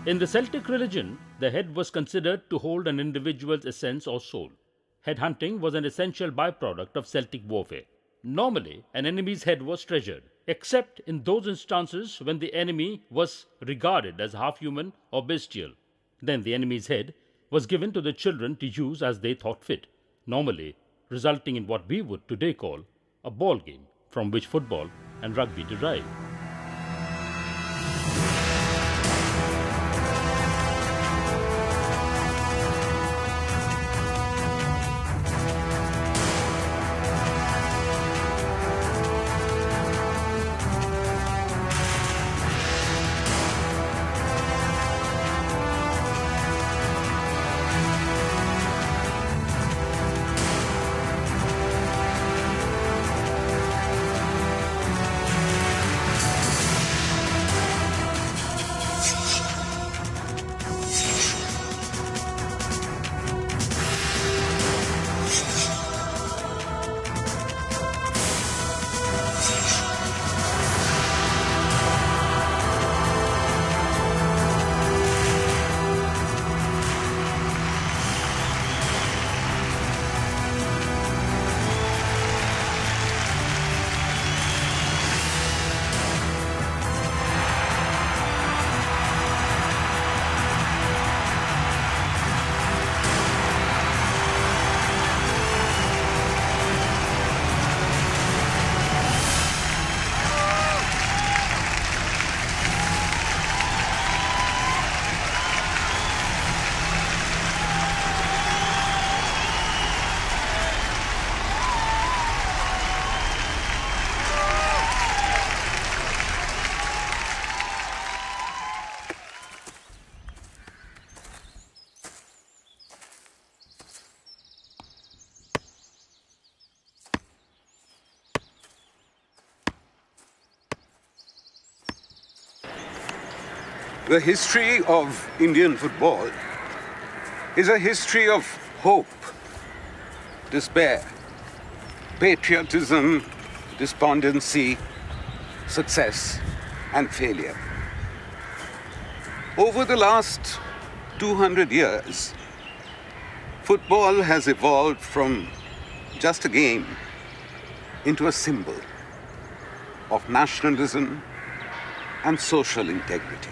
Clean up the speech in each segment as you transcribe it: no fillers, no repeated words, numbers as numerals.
In the Celtic religion, the head was considered to hold an individual's essence or soul. Head hunting was an essential byproduct of Celtic warfare. Normally, an enemy's head was treasured, except in those instances when the enemy was regarded as half human or bestial. Then the enemy's head was given to the children to use as they thought fit, normally resulting in what we would today call a ball game, from which football and rugby derive. The history of Indian football is a history of hope, despair, patriotism, despondency, success, and failure. Over the last 200 years, football has evolved from just a game into a symbol of nationalism and social integrity.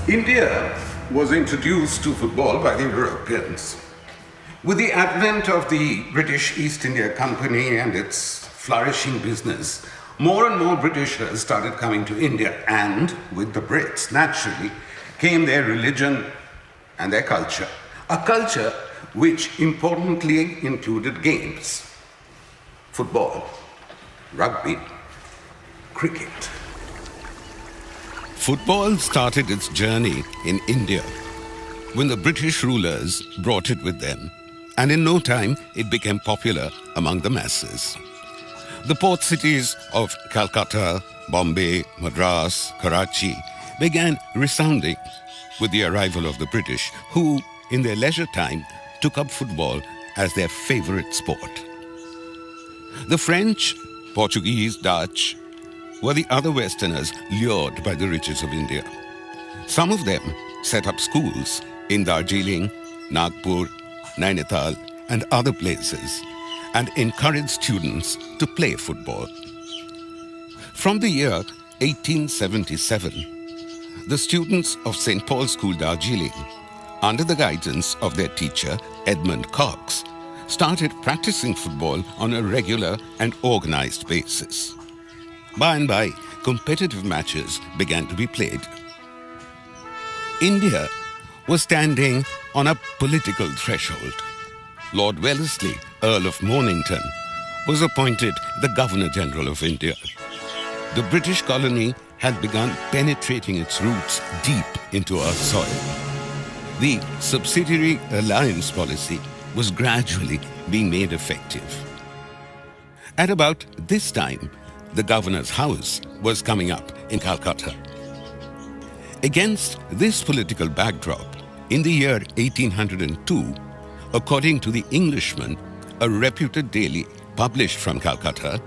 India was introduced to football by the Europeans. With the advent of the British East India Company and its flourishing business, more and more Britishers started coming to India, and with the Brits, naturally, came their religion and their culture. A culture which importantly included games: football, rugby, cricket. Football started its journey in India when the British rulers brought it with them, and in no time it became popular among the masses. The port cities of Calcutta, Bombay, Madras, Karachi began resounding with the arrival of the British, who, in their leisure time, took up football as their favorite sport. The French, Portuguese, Dutch were the other Westerners lured by the riches of India. Some of them set up schools in Darjeeling, Nagpur, Nainital, and other places, and encouraged students to play football. From the year 1877, the students of St. Paul's School, Darjeeling, under the guidance of their teacher, Edmund Cox, started practicing football on a regular and organized basis. By and by, competitive matches began to be played. India was standing on a political threshold. Lord Wellesley, Earl of Mornington, was appointed the Governor-General of India. The British colony had begun penetrating its roots deep into our soil. The subsidiary alliance policy was gradually being made effective. At about this time, the governor's house was coming up in Calcutta. Against this political backdrop, in the year 1802, according to the Englishman, a reputed daily published from Calcutta,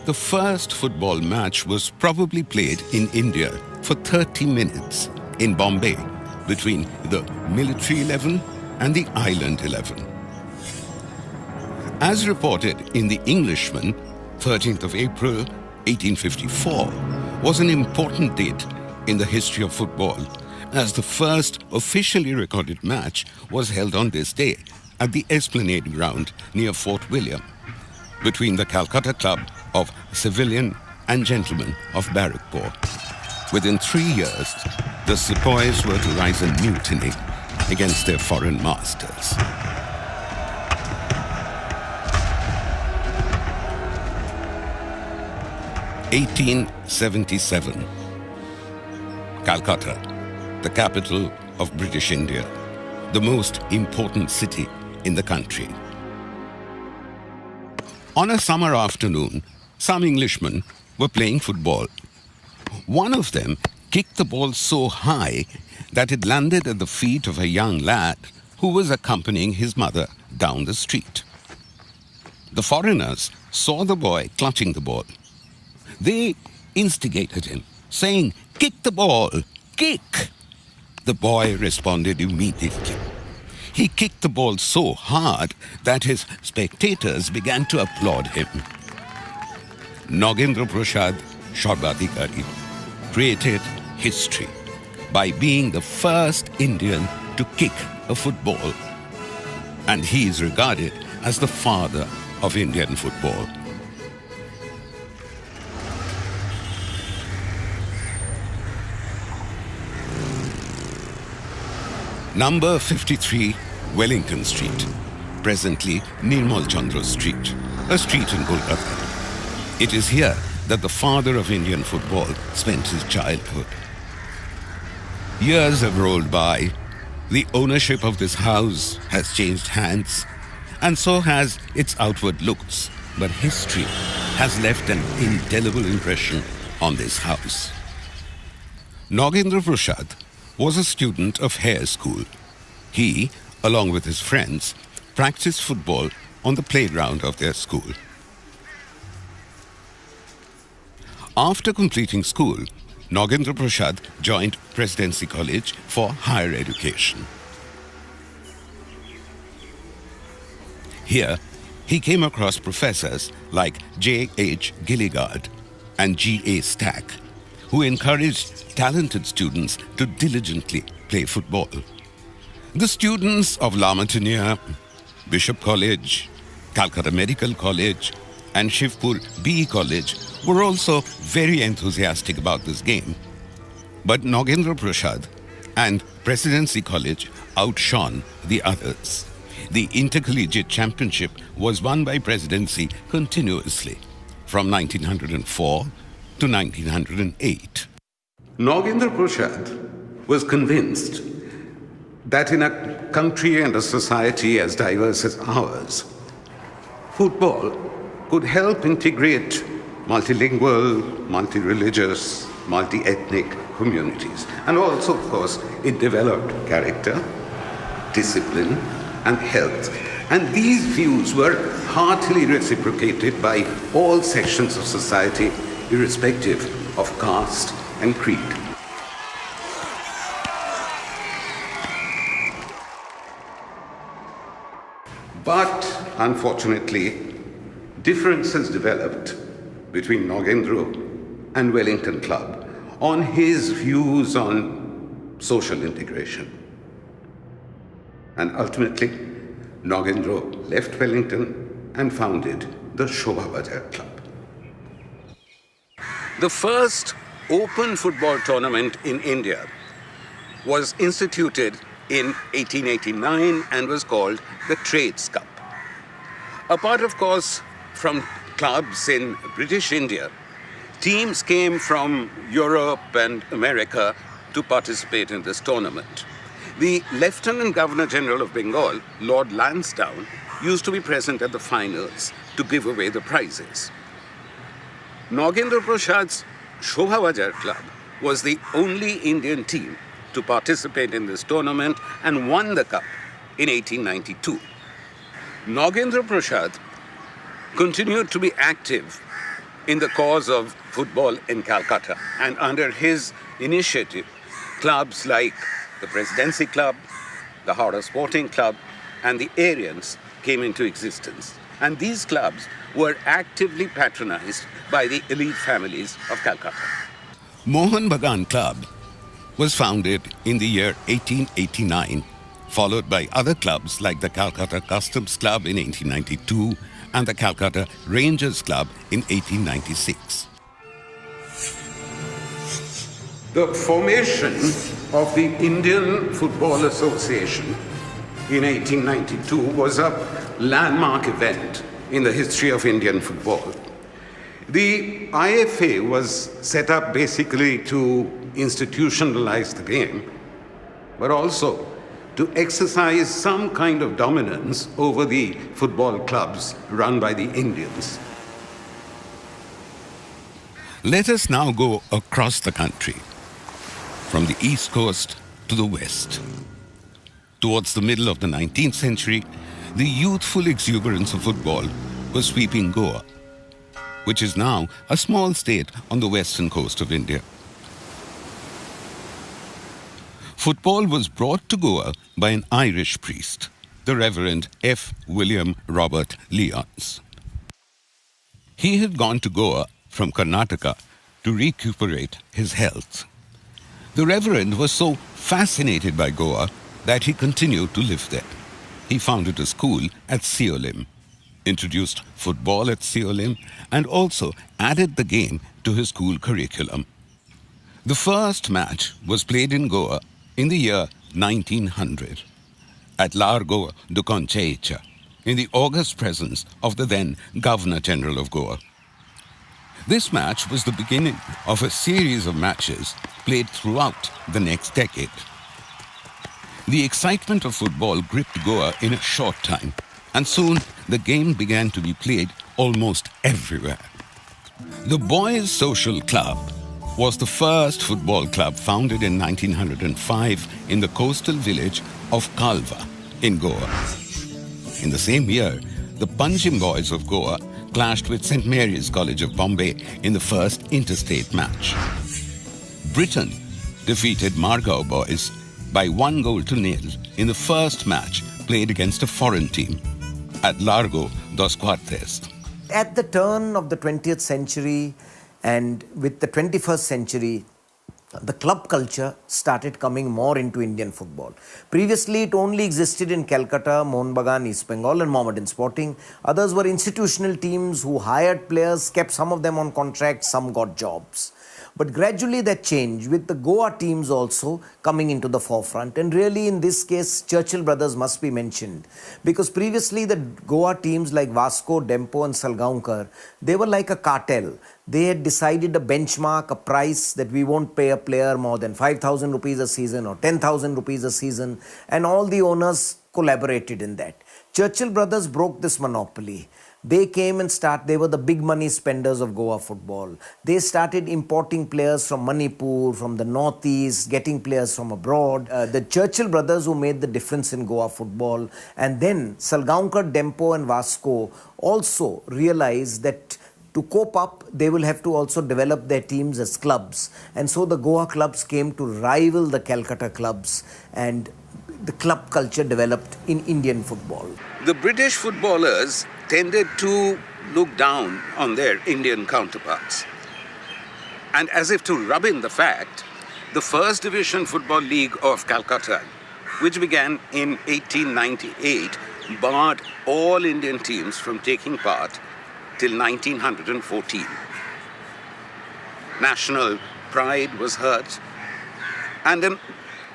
the first football match was probably played in India for 30 minutes in Bombay between the military 11 and the island 11. As reported in the Englishman, 13th of April 1854 was an important date in the history of football, as the first officially recorded match was held on this day at the Esplanade ground near Fort William between the Calcutta Club of Civilian and Gentlemen of Barrackpore. Within 3 years, the sepoys were to rise in mutiny against their foreign masters. (1877). Calcutta, the capital of British India, the most important city in the country. On a summer afternoon, some Englishmen were playing football. One of them kicked the ball so high that it landed at the feet of a young lad who was accompanying his mother down the street. The foreigners saw the boy clutching the ball. They instigated him, saying, "Kick the ball, kick!" The boy responded immediately. He kicked the ball so hard that his spectators began to applaud him. Nagendra Prasad Sharvadhikari created history by being the first Indian to kick a football. And he is regarded as the father of Indian football. Number 53 Wellington Street, presently Nirmal Chandra Street, a street in Kolkata. It is here that the father of Indian football spent his childhood. Years have rolled by. The ownership of this house has changed hands, and so has its outward looks. But history has left an indelible impression on this house. Nagendra Prasad was a student of Hare School. He, along with his friends, practiced football on the playground of their school. After completing school, Nagendra Prasad joined Presidency College for higher education. Here, he came across professors like J.H. Gilligard and G.A. Stack, who encouraged talented students to diligently play football. The students of La Martiniere, Bishop College, Calcutta Medical College, and Shivpur BE College were also very enthusiastic about this game. But Nagendra Prasad and Presidency College outshone the others. The Intercollegiate Championship was won by Presidency continuously from 1904 to 1908. Nagendra Prasad was convinced that in a country and a society as diverse as ours, football could help integrate multilingual, multi-religious, multi-ethnic communities. And also, of course, it developed character, discipline, and health. And these views were heartily reciprocated by all sections of society, irrespective of caste and creed. But, unfortunately, differences developed between Nagendra and Wellington Club on his views on social integration. And ultimately, Nagendra left Wellington and founded the Shobha Bazaar Club. The first open football tournament in India was instituted in 1889 and was called the Trades Cup. Apart, of course, from clubs in British India, Teams came from Europe and America to participate in this tournament. The Lieutenant Governor General of Bengal, Lord Lansdowne, used to be present at the finals to give away the prizes. Nagendra Prasad's Shobhabajar Club was the only Indian team to participate in this tournament and won the cup in 1892. Nagendra Prasad continued to be active in the cause of football in Calcutta, and under his initiative, clubs like the Presidency Club, the Howrah Sporting Club, and the Aryans came into existence. And these clubs were actively patronized by the elite families of Calcutta. Mohun Bagan Club was founded in the year 1889, followed by other clubs like the Calcutta Customs Club in 1892 and the Calcutta Rangers Club in 1896. The formation of the Indian Football Association in 1892 was a landmark event in the history of Indian football. The IFA was set up basically to institutionalize the game, but also to exercise some kind of dominance over the football clubs run by the Indians. Let us now go across the country, from the east coast to the west. Towards the middle of the 19th century, the youthful exuberance of football was sweeping Goa, which is now a small state on the western coast of India. Football was brought to Goa by an Irish priest, the Reverend F. William Robert Lyons. He had gone to Goa from Karnataka to recuperate his health. The Reverend was so fascinated by Goa that he continued to live there. He founded a school at Seolim, introduced football at Seolim, and also added the game to his school curriculum. The first match was played in Goa in the year 1900 at Largo de Concheicha, in the august presence of the then Governor General of Goa. This match was the beginning of a series of matches played throughout the next decade. The excitement of football gripped Goa in a short time, and soon the game began to be played almost everywhere. The Boys Social Club was the first football club founded in 1905 in the coastal village of Kalva in Goa. In the same year, the Panjim Boys of Goa clashed with St. Mary's College of Bombay in the first interstate match. Britain defeated Margao Boys by 1-0 in the first match played against a foreign team at Largo dos Quartes. At the turn of the 20th century and with the 21st century, the club culture started coming more into Indian football. Previously, it only existed in Calcutta, Mohun Bagan, East Bengal and Mohammedan Sporting. Others were institutional teams who hired players, kept some of them on contract, some got jobs. But gradually that changed with the Goa teams also coming into the forefront. And really in this case, Churchill brothers must be mentioned. Because previously the Goa teams like Vasco, Dempo and Salgaonkar, they were like a cartel. They had decided a benchmark, a price that we won't pay a player more than 5,000 rupees a season or 10,000 rupees a season. And all the owners collaborated in that. Churchill brothers broke this monopoly. They came and they were the big money spenders of Goa football. They started importing players from Manipur, from the northeast, getting players from abroad. The Churchill brothers who made the difference in Goa football. And then Salgaonkar, Dempo and Vasco also realized that to cope up, they will have to also develop their teams as clubs. And so the Goa clubs came to rival the Calcutta clubs, and the club culture developed in Indian football. The British footballers tended to look down on their Indian counterparts. And as if to rub in the fact, the First Division Football League of Calcutta, which began in 1898, barred all Indian teams from taking part till 1914. National pride was hurt, and an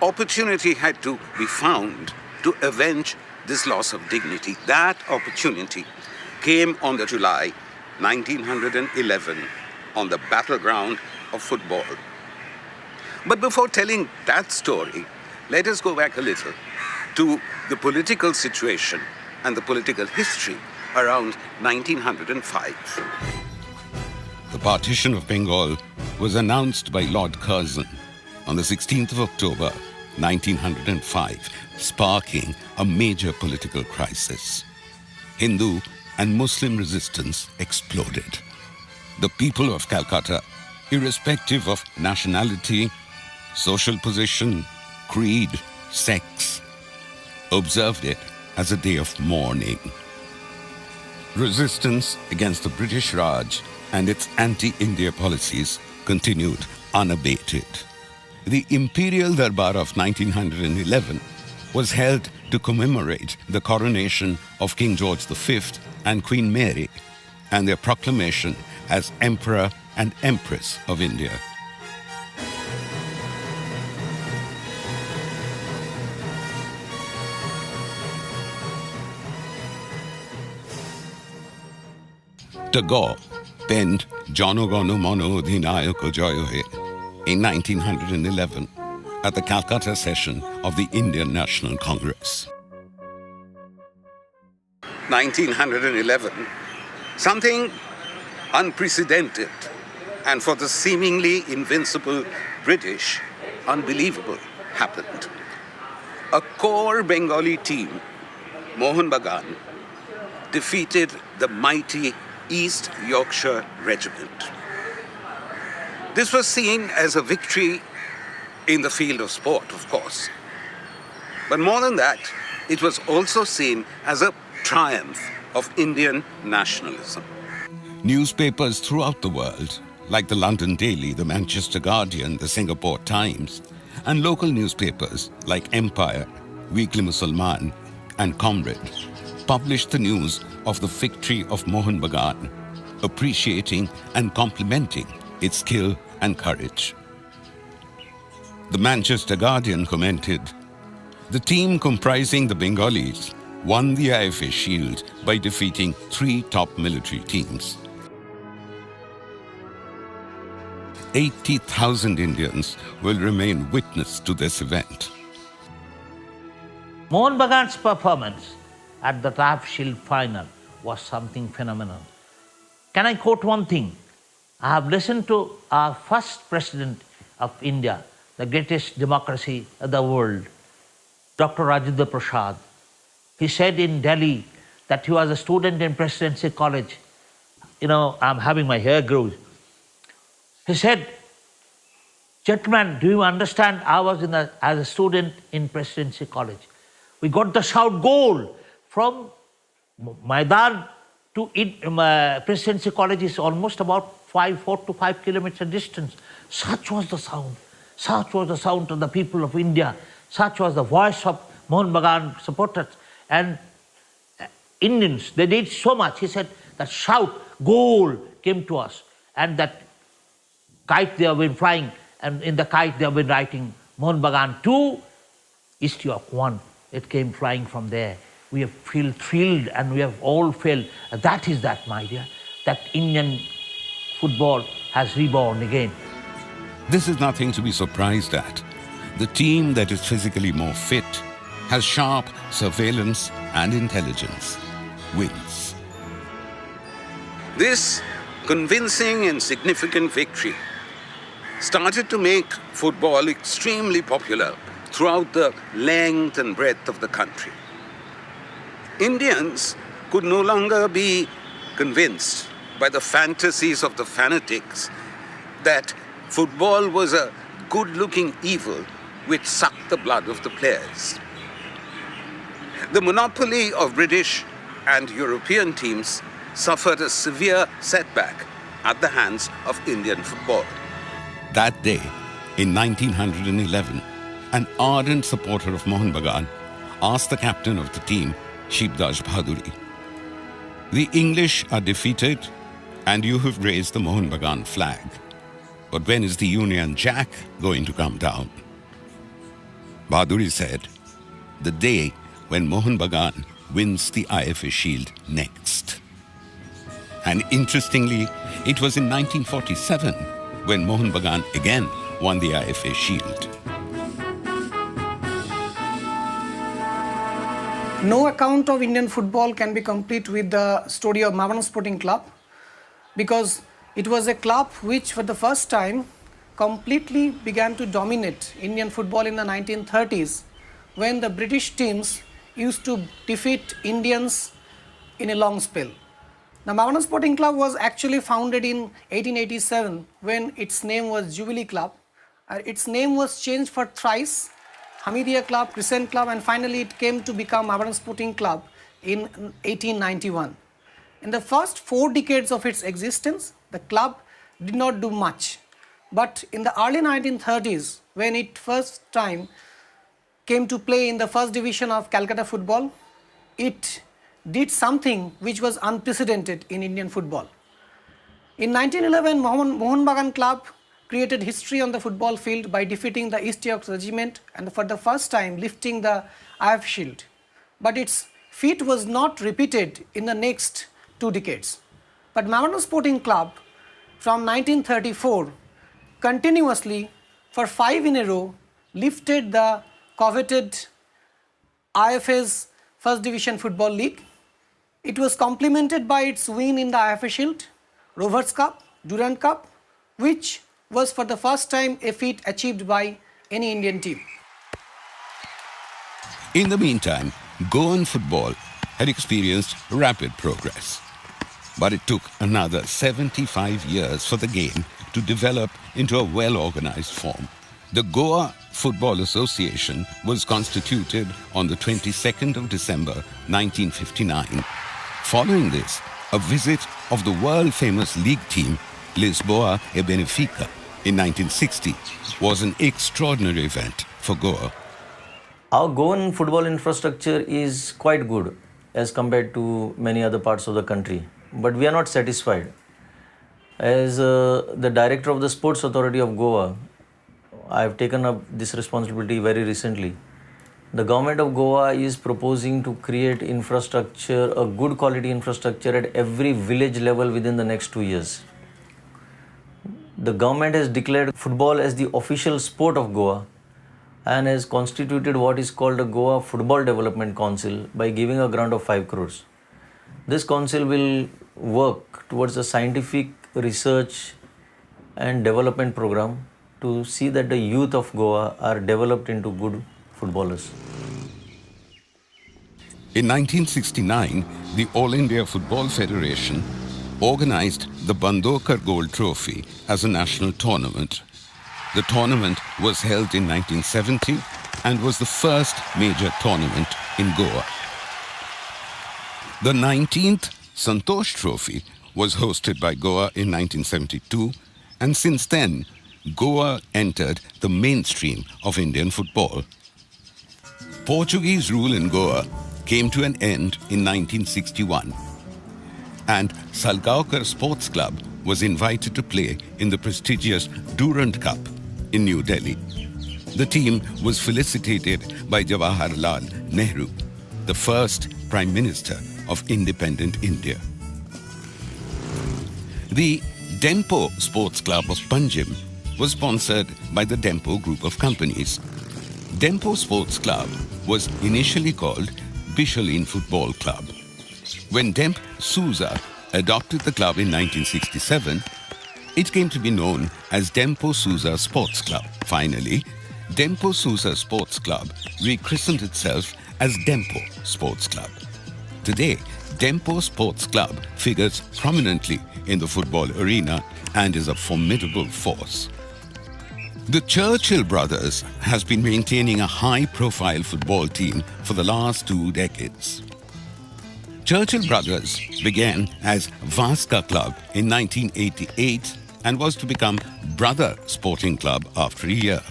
opportunity had to be found to avenge this loss of dignity. That opportunity came on the July 1911 on the battleground of football. But before telling that story, let us go back a little to the political situation and the political history around 1905. The partition of Bengal was announced by Lord Curzon on the 16th of October, 1905, sparking a major political crisis. Hindu and Muslim resistance exploded. The people of Calcutta, irrespective of nationality, social position, creed, sex, observed it as a day of mourning. Resistance against the British Raj and its anti-India policies continued unabated. The Imperial Darbar of 1911 was held to commemorate the coronation of King George V and Queen Mary and their proclamation as Emperor and Empress of India. Tagore penned Jano Gano Mano Adhinayaka Jayo He in 1911 at the Calcutta session of the Indian National Congress. 1911, something unprecedented and for the seemingly invincible British, unbelievable happened. A core Bengali team, Mohun Bagan, defeated the mighty East Yorkshire Regiment. This was seen as a victory in the field of sport, of course. But more than that, it was also seen as a triumph of Indian nationalism. Newspapers throughout the world, like the London Daily, the Manchester Guardian, the Singapore Times, and local newspapers like Empire, Weekly Musalman, and Comrade, published the news of the victory of Mohun Bagan, appreciating and complimenting its skill and courage. The Manchester Guardian commented, "The team comprising the Bengalis won the IFA Shield by defeating 3 top military teams." 80,000 Indians will remain witness to this event. Mohun Bagan's performance at the IFA Shield final was something phenomenal. Can I quote one thing? I have listened to our first president of India, the greatest democracy of the world, Dr. Rajendra Prasad. He said in Delhi that he was a student in Presidency College. You know, I'm having my hair grow. He said, "Gentlemen, do you understand? I was as a student in Presidency College. We got the shout goal from Maidan to Presidency College is almost about 4 to 5 kilometer distance. Such was the sound. Such was the sound of the people of India. Such was the voice of Mohun Bagan supporters. And Indians, they did so much." He said that shout, goal came to us. And that kite they have been flying, and in the kite they have been writing Mohun Bagan 2, East York 1. It came flying from there. We have feel thrilled and we have all felt that is that, my dear, that Indian football has reborn again. This is nothing to be surprised at. The team that is physically more fit, has sharp surveillance and intelligence, wins. This convincing and significant victory started to make football extremely popular throughout the length and breadth of the country. Indians could no longer be convinced by the fantasies of the fanatics that football was a good-looking evil which sucked the blood of the players. The monopoly of British and European teams suffered a severe setback at the hands of Indian football. That day, in 1911, an ardent supporter of Mohun Bagan asked the captain of the team, Shibdas Bahaduri, "The English are defeated and you have raised the Mohun Bagan flag. But when is the Union Jack going to come down?" Bahaduri said, "The day when Mohun Bagan wins the IFA Shield next." And interestingly, it was in 1947 when Mohun Bagan again won the IFA Shield. No account of Indian football can be complete with the story of Mavanan Sporting Club, because it was a club which for the first time completely began to dominate Indian football in the 1930s, when the British teams used to defeat Indians in a long spell. The Mavanan Sporting Club was actually founded in 1887 when its name was Jubilee Club. Its name was changed for thrice, Hamidiya Club, Crescent Club, and finally it came to become Mavanan Sporting Club in 1891. In the first 4 decades of its existence, the club did not do much. But in the early 1930s, when it first time came to play in the first division of Calcutta football, it did something which was unprecedented in Indian football. In 1911, Mohun Bagan Club created history on the football field by defeating the East York Regiment and for the first time lifting the IF Shield. But its feat was not repeated in the next 2 decades. But Mavanan Sporting Club from 1934 continuously for 5 in a row lifted the coveted IFA's First Division Football League. It was complemented by its win in the IFA Shield, Rovers Cup, Durand Cup, which was for the first time a feat achieved by any Indian team. In the meantime, Goan football had experienced rapid progress. But it took another 75 years for the game to develop into a well-organized form. The Goa Football Association was constituted on the 22nd of December 1959. Following this, a visit of the world-famous league team Lisboa e Benfica in 1960 was an extraordinary event for Goa. Our Goan football infrastructure is quite good as compared to many other parts of the country. But we are not satisfied. As the director of the Sports Authority of Goa, I have taken up this responsibility very recently. The government of Goa is proposing to create infrastructure, a good quality infrastructure at every village level within the next 2 years. The government has declared football as the official sport of Goa and has constituted what is called a Goa Football Development Council by giving a grant of 5 crores. This council will work towards a scientific research and development program to see that the youth of Goa are developed into good footballers. In 1969, the All India Football Federation organized the Bandokar Gold Trophy as a national tournament. The tournament was held in 1970 and was the first major tournament in Goa. The 19th Santosh Trophy was hosted by Goa in 1972, and since then, Goa entered the mainstream of Indian football. Portuguese rule in Goa came to an end in 1961, and Salgaonkar Sports Club was invited to play in the prestigious Durand Cup in New Delhi. The team was felicitated by Jawaharlal Nehru, the first Prime Minister of independent India. The Dempo Sports Club of Panjim was sponsored by the Dempo Group of Companies. Dempo Sports Club was initially called Bishalin Football Club. When Demp Souza adopted the club in 1967, it came to be known as Dempo Souza Sports Club. Finally, Dempo Souza Sports Club rechristened itself as Dempo Sports Club. Today, Dempo Sports Club figures prominently in the football arena and is a formidable force. The Churchill Brothers has been maintaining a high-profile football team for the last 2 decades. Churchill Brothers began as Vaska Club in 1988 and was to become Brother Sporting Club after a year.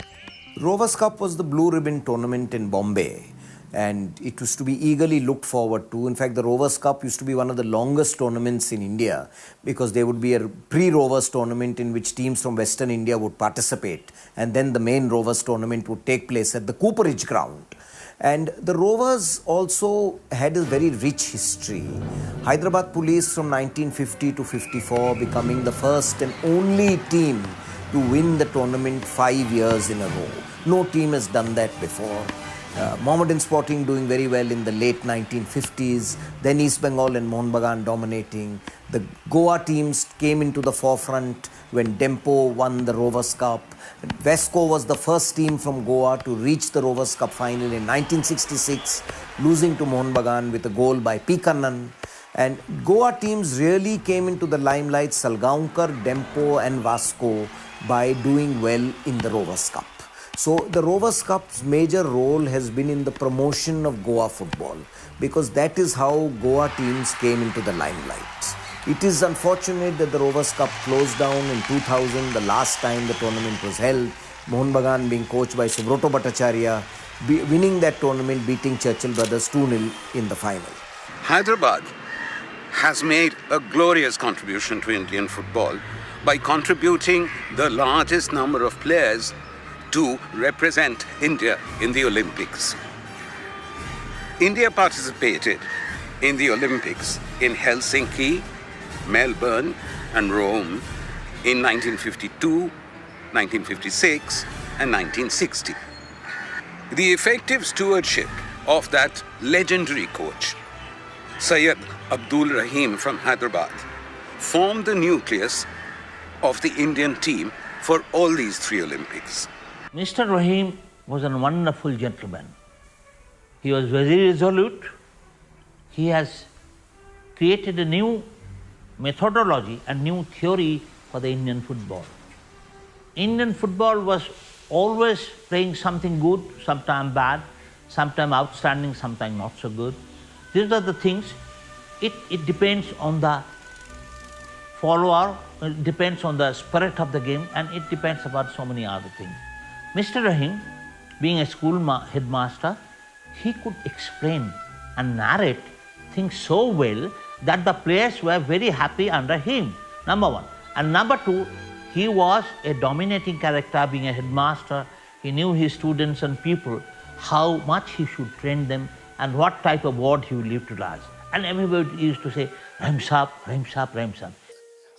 Rovers Cup was the blue ribbon tournament in Bombay, and it was to be eagerly looked forward to. In fact, the Rovers Cup used to be one of the longest tournaments in India because there would be a pre-Rovers tournament in which teams from Western India would participate, and then the main Rovers tournament would take place at the Cooperage ground. And the Rovers also had a very rich history. Hyderabad Police from 1950 to 54 becoming the first and only team to win the tournament 5 years in a row. No team has done that before. Mohammedan Sporting doing very well in the late 1950s, then East Bengal and Mohun Bagan dominating. The Goa teams came into the forefront when Dempo won the Rovers Cup. Vesco was the first team from Goa to reach the Rovers Cup final in 1966, losing to Mohun Bagan with a goal by P. Kannan. And Goa teams really came into the limelight, Salgaonkar, Dempo and Vasco, by doing well in the Rovers Cup. So the Rovers Cup's major role has been in the promotion of Goa football, because that is how Goa teams came into the limelight. It is unfortunate that the Rovers Cup closed down in 2000, the last time the tournament was held. Mohun Bagan being coached by Subroto Bhattacharya, winning that tournament, beating Churchill Brothers 2-0 in the final. Hyderabad has made a glorious contribution to Indian football by contributing the largest number of players to represent India in the Olympics. India participated in the Olympics in Helsinki, Melbourne and Rome in 1952, 1956 and 1960. The effective stewardship of that legendary coach, Syed Abdul Rahim from Hyderabad, formed the nucleus of the Indian team for all these 3 Olympics. Mr. Rahim was a wonderful gentleman. He was very resolute. He has created a new methodology and new theory for the Indian football. Indian football was always playing something good, sometimes bad, sometimes outstanding, sometimes not so good. These are the things. It depends on the follower, it depends on the spirit of the game, and it depends about so many other things. Mr. Rahim, being a school headmaster, he could explain and narrate things so well that the players were very happy under him, number one. And number two, he was a dominating character, being a headmaster. He knew his students and people, how much he should train them and what type of word he would utilize. And everybody used to say, Rahim Saab, Rahim Saab, Rahim Saab.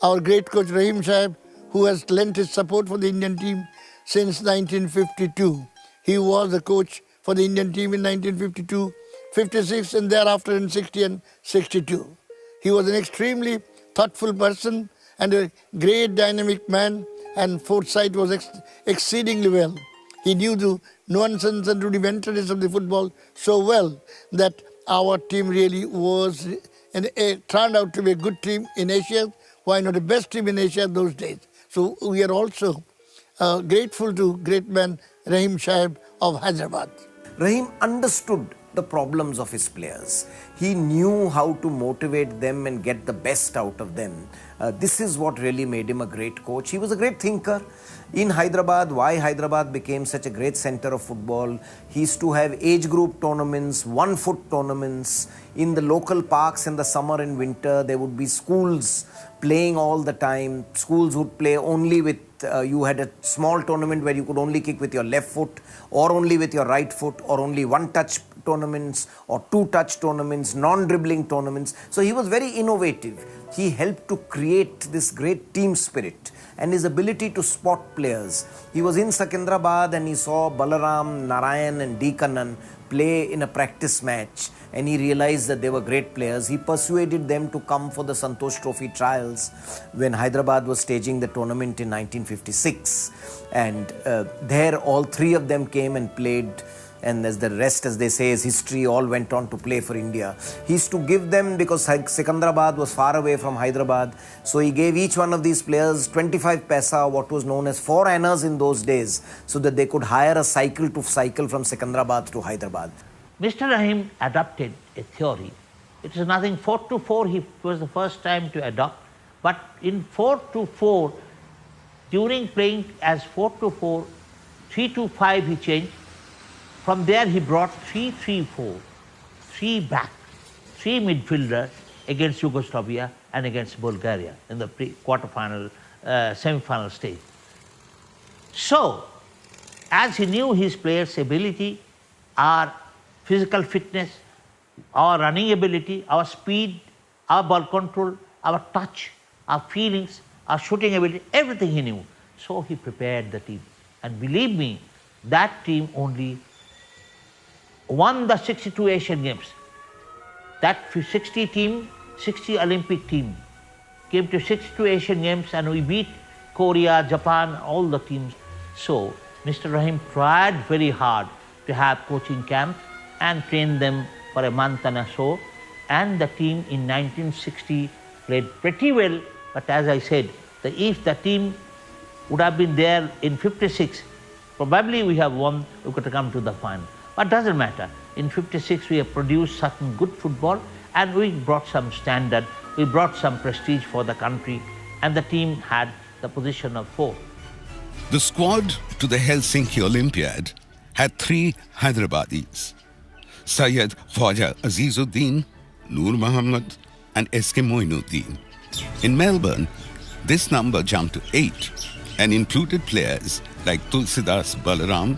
Our great coach Rahim Saab, who has lent his support for the Indian team since 1952. He was the coach for the Indian team in 1952, 56 and thereafter in 60 and 62. He was an extremely thoughtful person and a great dynamic man, and foresight was exceedingly well. He knew the nuances and rudimentaries of the football so well that our team really was and turned out to be a good team in Asia, why not the best team in Asia those days. So we are also grateful to great man Rahim Saab of Hyderabad. Rahim understood the problems of his players. He knew how to motivate them and get the best out of them. This is what really made him a great coach. He was a great thinker. In Hyderabad, why Hyderabad became such a great center of football, he used to have age group tournaments, 1-foot tournaments. In the local parks in the summer and winter, there would be schools playing all the time. Schools would play only with, you had a small tournament where you could only kick with your left foot or only with your right foot, or only one-touch tournaments or two-touch tournaments, non-dribbling tournaments. So he was very innovative. He helped to create this great team spirit and his ability to spot players. He was in Secunderabad and he saw Balaram, Narayan and D. Kannan play in a practice match, and he realized that they were great players. He persuaded them to come for the Santosh Trophy trials when Hyderabad was staging the tournament in 1956. And there all 3 of them came and played, and as the rest, as they say, is history, all went on to play for India. He used to give them, because Secunderabad was far away from Hyderabad, so he gave each one of these players 25 paisa, what was known as 4 annas in those days, so that they could hire a cycle to cycle from Secunderabad to Hyderabad. Mr. Rahim adopted a theory. It is nothing, 4-4 he was the first time to adopt, but in 4-4, during playing as 4-4, 3-5 he changed. From there he brought 3-3-4, 3 back, 3 midfielder against Yugoslavia and against Bulgaria in the quarter-final, semi-final stage. So, as he knew his players' ability, our physical fitness, our running ability, our speed, our ball control, our touch, our feelings, our shooting ability, everything he knew. So he prepared the team. And believe me, that team only won the 62 Asian Games. That 60 Olympic team came to 62 Asian Games and we beat Korea, Japan, all the teams. So Mr. Rahim tried very hard to have coaching camp and train them for a month and so. And the team in 1960 played pretty well. But as I said, if the team would have been there in 56, probably we have won, we could have come to the final. But doesn't matter. In 56, we have produced certain good football and we brought some standard, we brought some prestige for the country, and the team had the position of 4. The squad to the Helsinki Olympiad had 3 Hyderabadis: Syed Khwaja Azizuddin, Noor Muhammad, and S.K. Moinuddin. In Melbourne, this number jumped to 8 and included players like Tulsidas Balaram,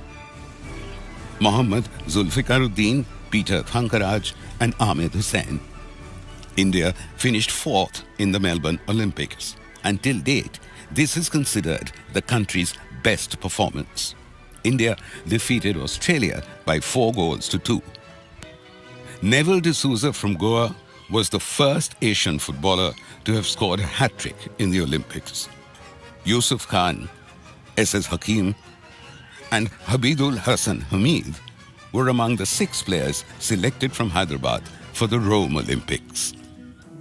Mohammad Zulfikaruddin, Peter Thankaraj, and Ahmed Hussain. India finished 4th in the Melbourne Olympics. Until date, this is considered the country's best performance. India defeated Australia by 4-2. Neville D'Souza from Goa was the first Asian footballer to have scored a hat-trick in the Olympics. Yusuf Khan, S.S. Hakim, and Habibul Hassan Hamid were among the 6 players selected from Hyderabad for the Rome Olympics.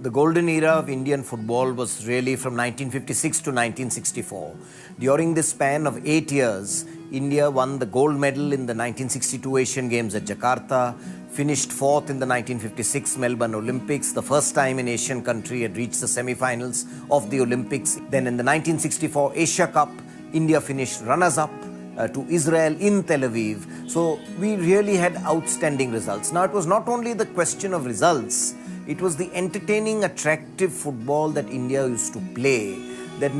The golden era of Indian football was really from 1956 to 1964. During this span of 8 years, India won the gold medal in the 1962 Asian Games at Jakarta, finished 4th in the 1956 Melbourne Olympics, the first time an Asian country had reached the semi-finals of the Olympics. Then in the 1964 Asia Cup, India finished runners-up to Israel in Tel Aviv. So we really had outstanding results. Now it was not only the question of results, it was the entertaining, attractive football that India used to play. That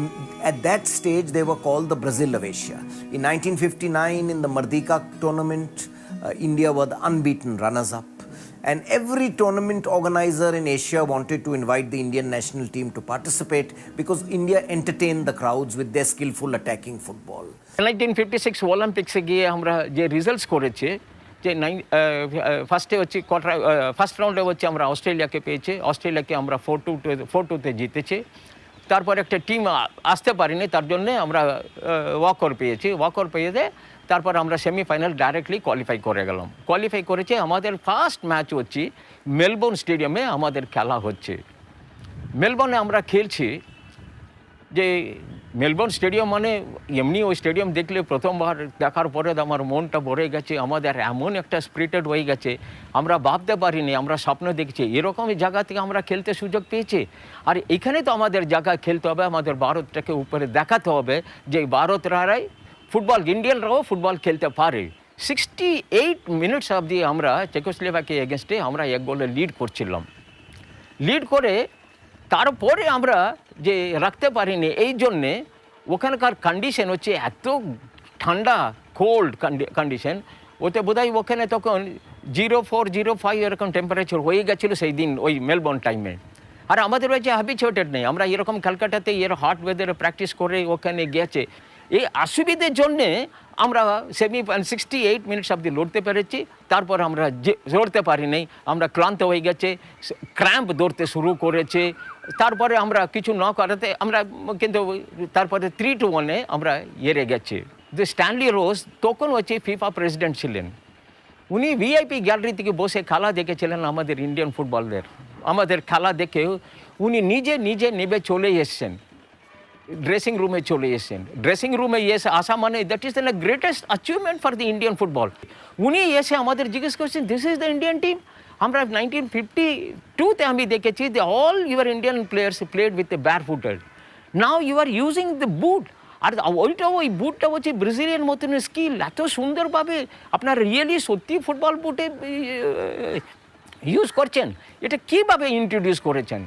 at that stage they were called the Brazil of Asia. In 1959 in the Mardika tournament, India were the unbeaten runners-up. And every tournament organizer in Asia wanted to invite the Indian national team to participate because India entertained the crowds with their skillful attacking football. 1956 Olympics গিয়ে আমরা যে results করেছে যে ফার্স্টে হচ্ছে first রাউন্ডে হচ্ছে আমরা অস্ট্রেলিয়াকে পেয়েছে, অস্ট্রেলিয়াকে আমরা 4-2 জিতেছে। তারপর একটা টিম আসতে পারিনি, তার জন্য আমরা ওয়াকওভার পেয়েছি। ওয়াকওভার পেয়ে তারপর আমরা সেমিফাইনাল ডাইরেক্টলি কোয়ালিফাই করে গেলাম। কোয়ালিফাই করেছে, আমাদের ফার্স্ট ম্যাচ হচ্ছে মেলবোর্ন স্টেডিয়ামে আমাদের খেলা হচ্ছে। মেলবোর্নে আমরা খেলছি, যে মেলবোর্ন স্টেডিয়াম মানে এমনি ওই স্টেডিয়াম দেখলে প্রথমবার দেখার পরে আমার মনটা ভরে গেছে, আমাদের এমন একটা স্পিরিটেড হয়ে গেছে, আমরা ভাবতে পারিনি, আমরা স্বপ্ন দেখছি এরকমই জায়গা থেকে আমরা খেলতে সুযোগ পেয়েছি। আর এখানে তো আমাদের জায়গায় খেলতে হবে, আমাদের ভারতটাকে উপরে দেখাতে হবে যে ভারতরাই ফুটবল, ইন্ডিয়ানরাও ফুটবল খেলতে পারে। 68 মিনিটস অবধি আমরা চেকোস্লোভাকিয়াকে এগেনস্টে আমরা 1 গোলে লিড করছিলাম। লিড করে তারপরে আমরা যে রাখতে পারিনি, এই জন্যে ওখানকার কন্ডিশন হচ্ছে এত ঠান্ডা, কোল্ড কন্ডিশন, ওতে বোধহয় ওখানে তখন 04-05 এরকম টেম্পারেচার হয়ে গেছিলো সেই দিন ওই মেলবোর্ন টাইমে। আর আমাদের হয়েছে হ্যাবিচুয়েটেড নেই, আমরা এরকম ক্যালকাটাতে হট ওয়েদারে প্র্যাকটিস করে ওখানে গেছে। এই অসুবিধের জন্যে আমরা 68 মিনিটস অবধি লড়তে পেরেছি, তারপর আমরা লড়তে পারিনি, আমরা ক্লান্ত হয়ে গেছে, ক্র্যাম্প ধরতে শুরু করেছে। তারপরে আমরা কিছু না করাতে আমরা কিন্তু তারপরে 3-1 আমরা হেরে গেছি। যে স্ট্যানলি রোজ তখন হচ্ছে ফিফা প্রেসিডেন্ট ছিলেন, উনি ভিআইপি গ্যালারি থেকে বসে খেলা দেখেছিলেন আমাদের ইন্ডিয়ান ফুটবলদের। আমাদের খেলা দেখে উনি নিজে নেবে চলে এসছেন, ড্রেসিং রুমে চলে এসেছেন। ড্রেসিং রুমে এসে আসা মানে that is the greatest achievement for the Indian football. উনি এসে আমাদের জিজ্ঞেস করছেন, this is the Indian team. আমরা 1952-তে আমি দেখেছি যে all your Indian players played with the bare footed, now you are using the boot. আর ওই বুটটা হচ্ছে ব্রাজিলিয়ান মতন স্কিল, এত সুন্দরভাবে আপনার রিয়েলি সত্যি ফুটবল বুটে ইউজ করছেন। এটা কীভাবে ইন্ট্রোডিউস করেছেন,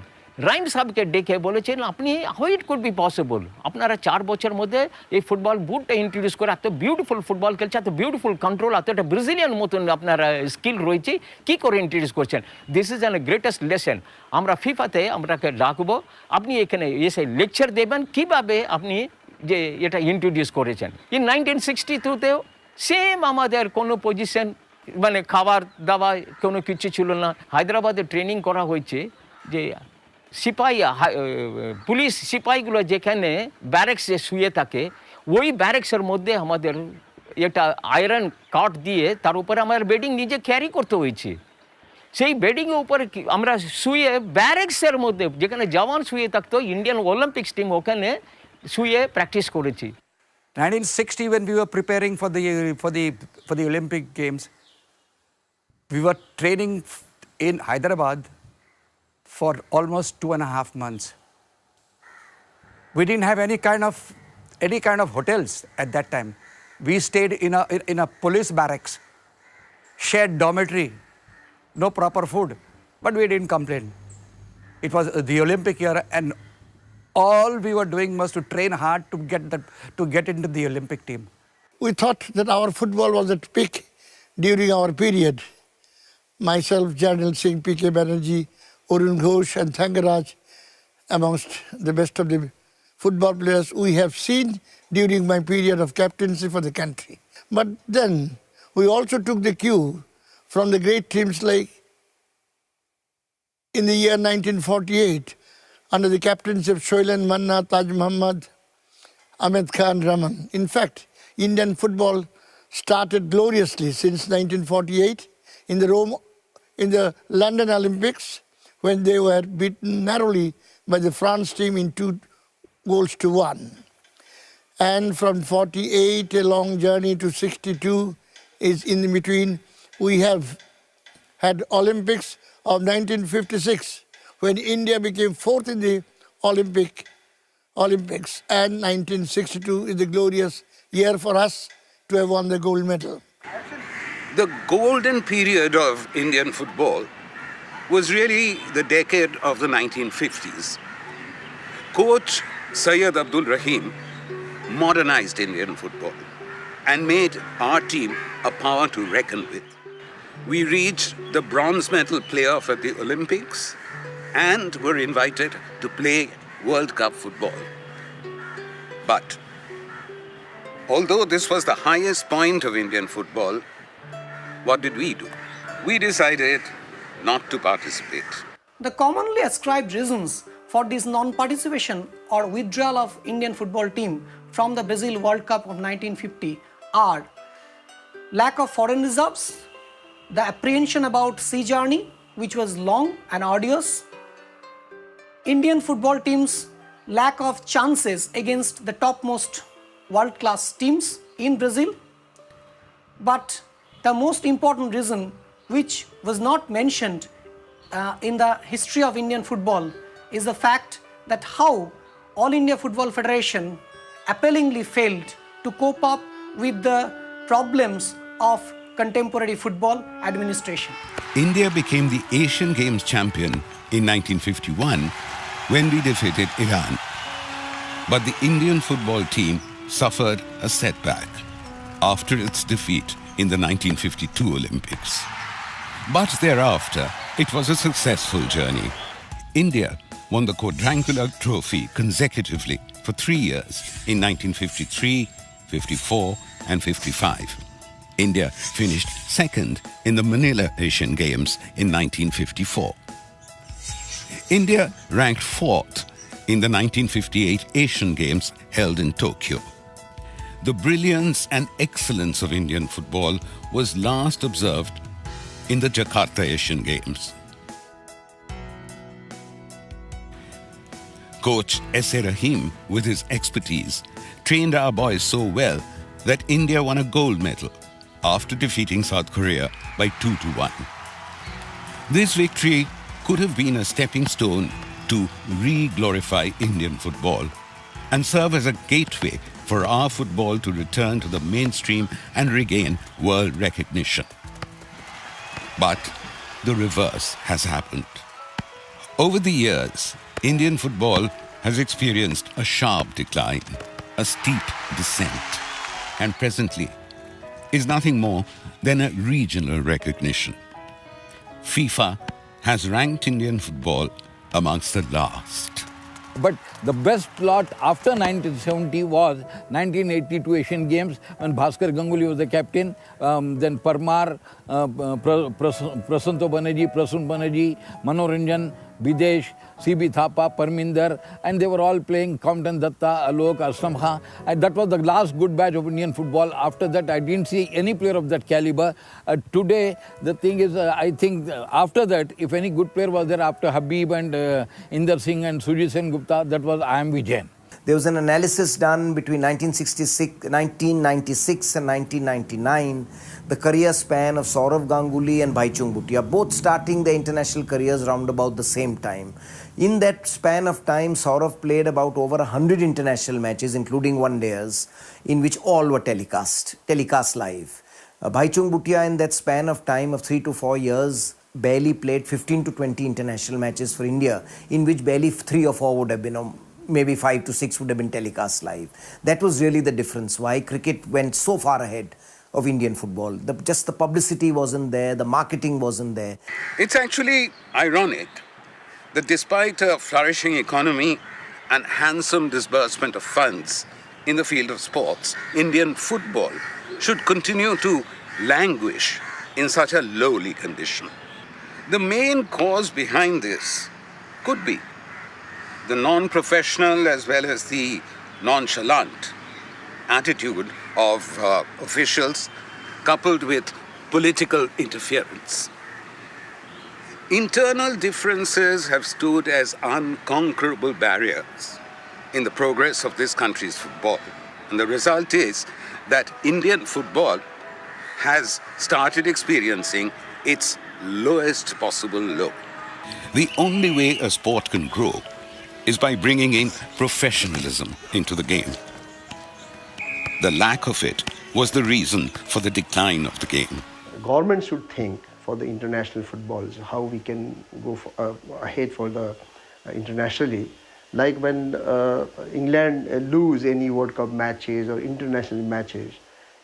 রাইম সাহেবকে ডেকে বলেছেন আপনি how it could be possible আপনারা 4 বছর মধ্যে এই ফুটবল বুটটা ইন্ট্রোডিউস করে এত বিউটিফুল ফুটবল খেলছে এত বিউটিফুল কন্ট্রোল এত একটা ব্রাজিলিয়ান মতন আপনারা স্কিল রয়েছে কি করে ইন্ট্রোডিউস করছেন this is an greatest lesson আমরা ফিফাতে আমরাকে ডাকবো আপনি এখানে এসে লেকচার দেবেন কিভাবে আপনি যে এটা ইন্ট্রোডিউস করেছেন ইন 1962তেও সেম আমাদের কোনো পজিশন মানে খাবার দাবার কোনো কিছু ছিল না হায়দ্রাবাদে ট্রেনিং করা হয়েছে যে সিপাহী পুলিশ সিপাহীগুলো যেখানে ব্যারেক্সে শুয়ে থাকে ওই ব্যারেক্সের মধ্যে আমাদের একটা আয়রন কাঠ দিয়ে তার উপরে আমার বেডিং নিজে ক্যারি করতে হয়েছে সেই বেডিংয়ের উপরে আমরা শুয়ে ব্যারেক্সের মধ্যে যেখানে জওয়ান শুয়ে থাকতো ইন্ডিয়ান অলিম্পিক্স টিম ওখানে শুয়ে প্র্যাকটিস করেছি 1960 when we were preparing for the Olympic Games we were training in Hyderabad for almost 2.5 months. We didn't have any kind of hotels at that time. We stayed in a police barracks, shared dormitory, no proper food, but we didn't complain. It was the Olympic year, and all we were doing was to train hard to get into the Olympic team. We thought that our football was at peak during our period. Myself, Jarnil Singh, P.K. Banerjee, Arun Ghosh and Thangaraj, amongst the best of the football players we have seen during my period of captaincy for the country. But then we also took the cue from the great teams like in the year 1948 under the captaincy of Shoilan Manna, Taj Muhammad, Ahmed Khan Raman. In fact, Indian football started gloriously since 1948 in the London Olympics, when they were beaten narrowly by the France team in 2-1. And from 48, a long journey to 62 is in between. We have had Olympics of 1956, when India became fourth in the Olympics, and 1962 is the glorious year for us to have won the gold medal. The golden period of Indian football was really the decade of the 1950s. Coach Syed Abdul Rahim modernized Indian football and made our team a power to reckon with. We reached the bronze medal playoff at the Olympics and were invited to play World Cup football. But although this was the highest point of Indian football, what did we do? We decided not to participate. The commonly ascribed reasons for this non-participation or withdrawal of Indian football team from the Brazil World Cup of 1950 are lack of foreign reserves, the apprehension about sea journey, which was long and arduous, Indian football teams' lack of chances against the topmost world-class teams in Brazil. But the most important reason, which was not mentioned in the history of Indian football, is the fact that how All India Football Federation appallingly failed to cope up with the problems of contemporary football administration. India became the Asian Games champion in 1951 when we defeated Iran. But the Indian football team suffered a setback after its defeat in the 1952 Olympics. But thereafter, it was a successful journey. India won the quadrangular trophy consecutively for 3 years in 1953, 54 and 55. India finished second in the Manila Asian Games in 1954. India ranked fourth in the 1958 Asian Games held in Tokyo. The brilliance and excellence of Indian football was last observed in the Jakarta Asian Games. Coach S.A. Rahim, with his expertise, trained our boys so well that India won a gold medal after defeating South Korea by 2-1. This victory could have been a stepping stone to re-glorify Indian football and serve as a gateway for our football to return to the mainstream and regain world recognition. But the reverse has happened. Over the years, Indian football has experienced a sharp decline, a steep descent, and presently is nothing more than a regional recognition. FIFA has ranked Indian football amongst the last. But the best lot after 1970 was 1982 Asian Games when Bhaskar Ganguly was the captain. Then Parmar, Prasanto Banerjee, Prasun Banerjee, Manoranjan, Videsh, C.B. Thapa, Parminder, and they were all playing Compton Datta, Alok, Aslam Khan. And that was the last good batch of Indian football. After that, I didn't see any player of that caliber. Today, the thing is, I think after that, if any good player was there after Habib and Inder Singh and Sujit Sen Gupta, that was IMV Jain. There was an analysis done between 1996 and 1999, the career span of Saurav Ganguly and Bhaichung Bhutia, both starting their international careers round about the same time. In that span of time, Saurav played about over 100 international matches, including one-dayers, in which all were telecast live. Bhaichung Bhutia in that span of time of 3 to 4 years barely played 15 to 20 international matches for India, in which barely 3 or 4 would have been, maybe 5 to 6 would have been telecast live. That was really the difference, why cricket went so far ahead of Indian football. Just the publicity wasn't there, the marketing wasn't there. It's actually ironic that despite a flourishing economy and handsome disbursement of funds in the field of sports, Indian football should continue to languish in such a lowly condition. The main cause behind this could be the non-professional as well as the nonchalant attitude of officials coupled with political interference. Internal differences have stood as unconquerable barriers in the progress of this country's football. And the result is that Indian football has started experiencing its lowest possible low. The only way a sport can grow is by bringing in professionalism into the game. The lack of it was the reason for the decline of the game. Government should think for the international footballs, how we can go ahead for the internationally. Like when England lose any World Cup matches or international matches,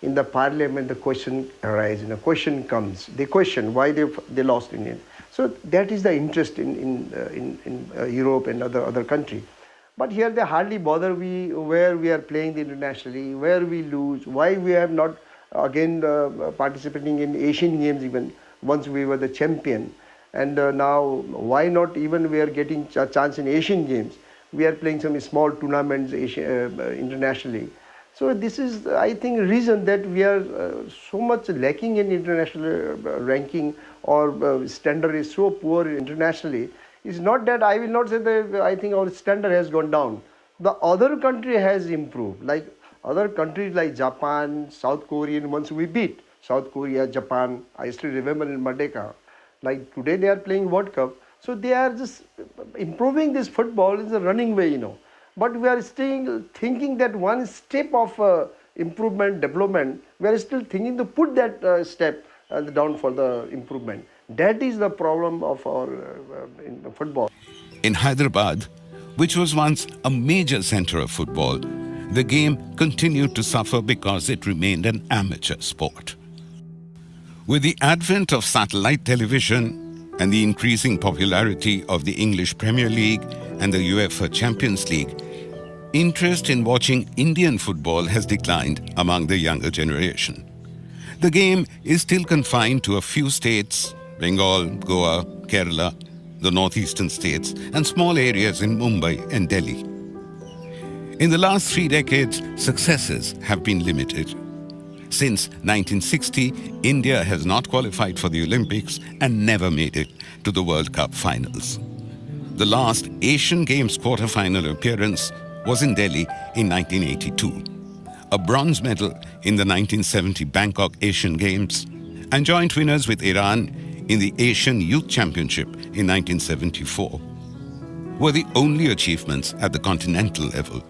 in the parliament the question arises, a question comes. They question why they lost in it. So that is the interest in Europe and other countries. But here they hardly bother where we are playing internationally, where we lose, why we are not again participating in Asian Games even once we were the champion. And now why not even we are getting a chance in Asian Games. We are playing some small tournaments internationally. So this is, I think, reason that we are so much lacking in international ranking or standard is so poor internationally. It's not that I will not say that I think our standard has gone down. The other country has improved. Like other countries like Japan, South Korea, once we beat South Korea, Japan, I still remember in Merdeka. Like today they are playing World Cup. So they are just improving this football in the running way, But we are still thinking that one step of improvement, development, we are still thinking to put that step down for the improvement. That is the problem of our in football. In Hyderabad, which was once a major center of football, the game continued to suffer because it remained an amateur sport. With the advent of satellite television and the increasing popularity of the English Premier League and the UEFA Champions League, interest in watching Indian football has declined among the younger generation. The game is still confined to a few states, Bengal, Goa, Kerala, the northeastern states, and small areas in Mumbai and Delhi. In the last 3 decades, successes have been limited. Since 1960, India has not qualified for the Olympics and never made it to the World Cup finals. The last Asian Games quarter-final appearance was in Delhi in 1982. A bronze medal in the 1970 Bangkok Asian Games, and joint winners with Iran in the Asian Youth Championship in 1974 were the only achievements at the continental level.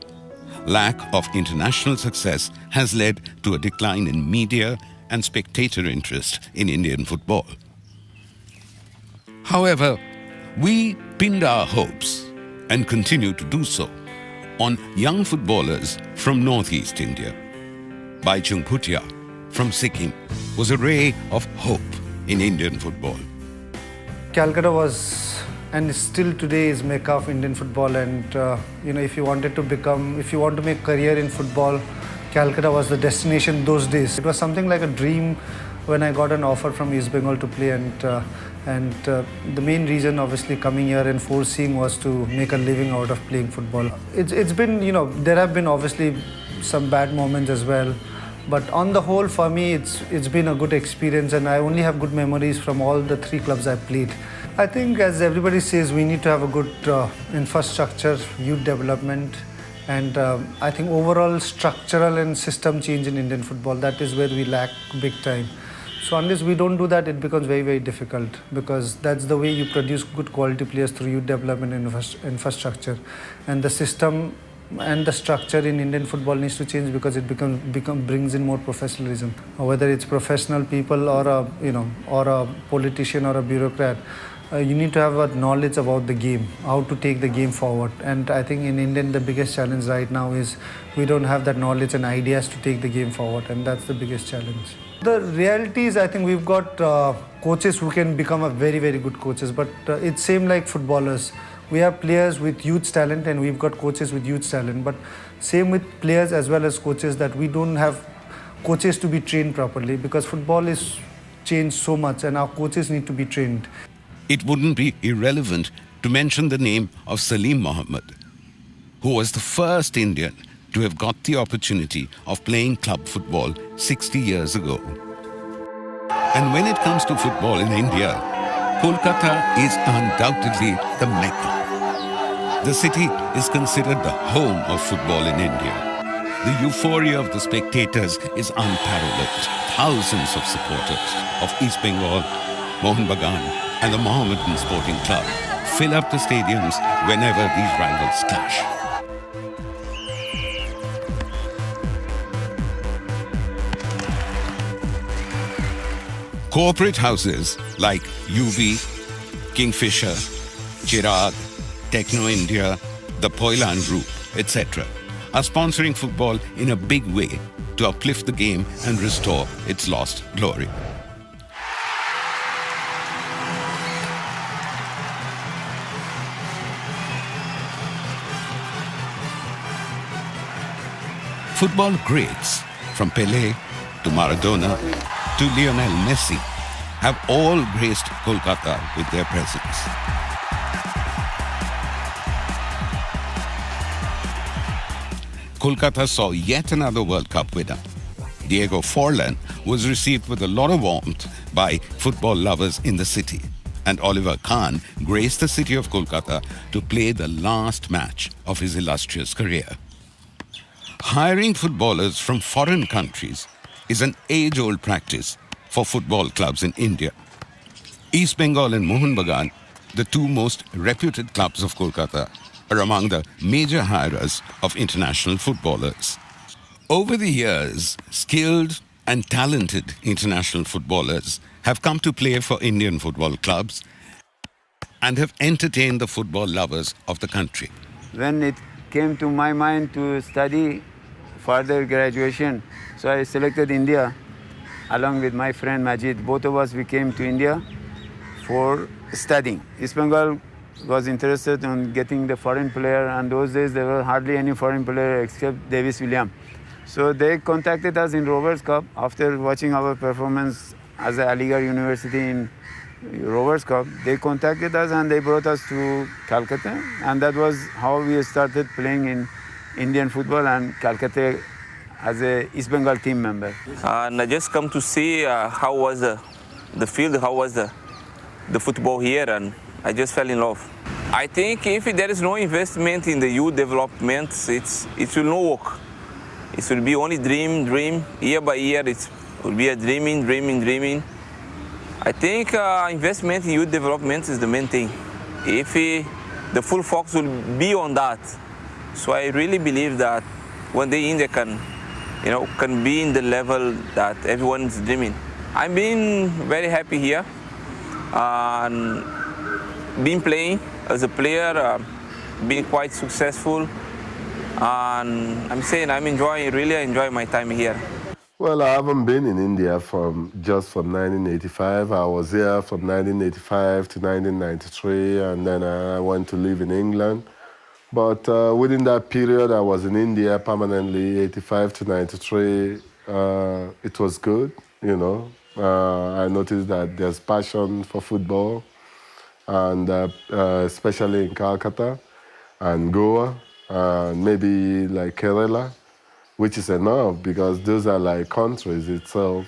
Lack of international success has led to a decline in media and spectator interest in Indian football. However, we pinned our hopes, and continue to do so, on young footballers from northeast India. Baichung Bhutia from Sikkim was a ray of hope in Indian football. Calcutta was and still today is Mecca of Indian football, and if you want to make career in football, Calcutta was the destination those days. It was something like a dream when I got an offer from East Bengal to play, and the main reason obviously coming here and foreseeing was to make a living out of playing football. It's been, there have been obviously some bad moments as well, but on the whole for me it's been a good experience, and I only have good memories from all the 3 clubs I played. I think, as everybody says, we need to have a good infrastructure, youth development, and I think overall structural and system change in Indian football. That is where we lack big time. So unless we don't do that, it becomes very, very difficult, because that's the way you produce good quality players, through youth development and infrastructure. And the system and the structure in Indian football needs to change, because it brings in more professionalism. Whether it's professional people or a politician or a bureaucrat, you need to have a knowledge about the game, how to take the game forward. And I think in India the biggest challenge right now is we don't have that knowledge and ideas to take the game forward, and that's the biggest challenge. The reality is, I think we've got coaches who can become a very, very good coaches, but it's same like footballers. We have players with huge talent and we've got coaches with huge talent, but same with players as well as coaches, that we don't have coaches to be trained properly, because football is changed so much and our coaches need to be trained. It wouldn't be irrelevant to mention the name of Salim Mohammed, who was the first Indian to have got the opportunity of playing club football 60 years ago. And when it comes to football in India, Kolkata is undoubtedly the Mecca. The city is considered the home of football in India. The euphoria of the spectators is unparalleled. Thousands of supporters of East Bengal, Mohun Bagan, and the Mohammedan Sporting Club fill up the stadiums whenever these rivals clash. Corporate houses like UV, Kingfisher, Chirag, Techno India, the Poilan Group, etc. are sponsoring football in a big way to uplift the game and restore its lost glory. Football greats, from Pelé to Maradona to Lionel Messi, have all graced Kolkata with their presence. Kolkata saw yet another World Cup winner. Diego Forlan was received with a lot of warmth by football lovers in the city, and Oliver Kahn graced the city of Kolkata to play the last match of his illustrious career. Hiring footballers from foreign countries is an age-old practice for football clubs in India. East Bengal and Mohun Bagan, the 2 most reputed clubs of Kolkata, are among the major hirers of international footballers. Over the years, skilled and talented international footballers have come to play for Indian football clubs and have entertained the football lovers of the country. When it came to my mind to study further graduation, so I selected India along with my friend Majid. Both of us, we came to India for studying. East Bengal was interested in getting the foreign player, and those days there were hardly any foreign player except Davis William. So they contacted us in Rovers Cup after watching our performance as a Aligarh University in Rovers Cup. They contacted us and they brought us to Calcutta, and that was how we started playing in Indian football and Calcutta as a East Bengal team member. And I just come to see how was the field, how was the football here, and I just fell in love. I think if there is no investment in the youth development, it will not work. It will be only dream, year by year, it will be a dreaming. I think investment in youth development is the main thing. If the full focus will be on that, so I really believe that one day India can be in the level that everyone is dreaming. I'm being very happy here and been playing as a player, being quite successful, and I'm saying really enjoying my time here. Well, I haven't been in India from 1985. I was here from 1985 to 1993, and then I went to live in England. But within that period, I was in India permanently, 85 to 93. It was good, you know. I noticed that there's passion for football, and especially in Calcutta and Goa, and maybe like Kerala, which is enough because those are like countries itself.